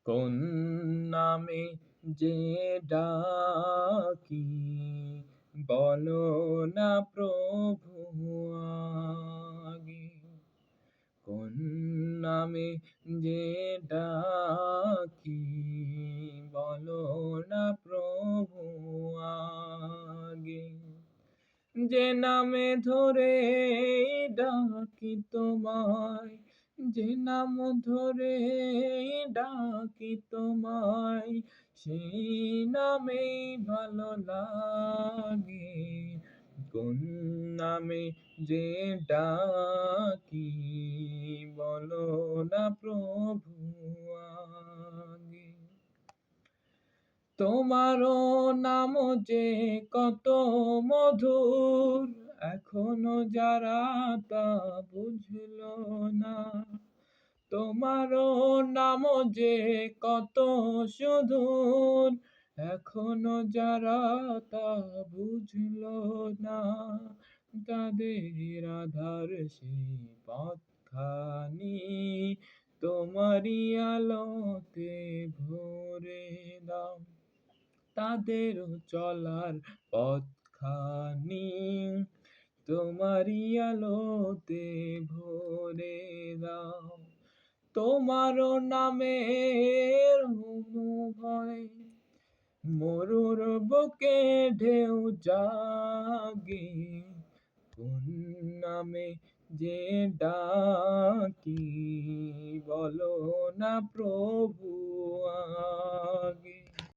কোন নামে যে ডাকি বলো না প্রভু আগে। কোন নামে যে ডাকি বলো না প্রভু আগে। যে নামে ধরে ডাকি তোমায়, যে নাম ধরে ডাকি তোমায়, সেই নামেই ভালো লাগে। কোন নামে যে ডাকি বলো না প্রভু আগে। তোমারও নাম যে কত মধুর, এখনো যারা তা বুঝলো না। তোমারও নাম যে কত সুদূর, এখনো যারা তা বুঝলো না। তাদের আধার সেই পথখানি তোমারই আলোতে ভরে দাও। তাদেরও চলার পথখানি তোমারই আলোতে ভরে দাও। তোমার নামের ভয় মরুর বুকে ঢেউ জাগে। কোন নামে যে ডাকি বলো না প্রভু আগে।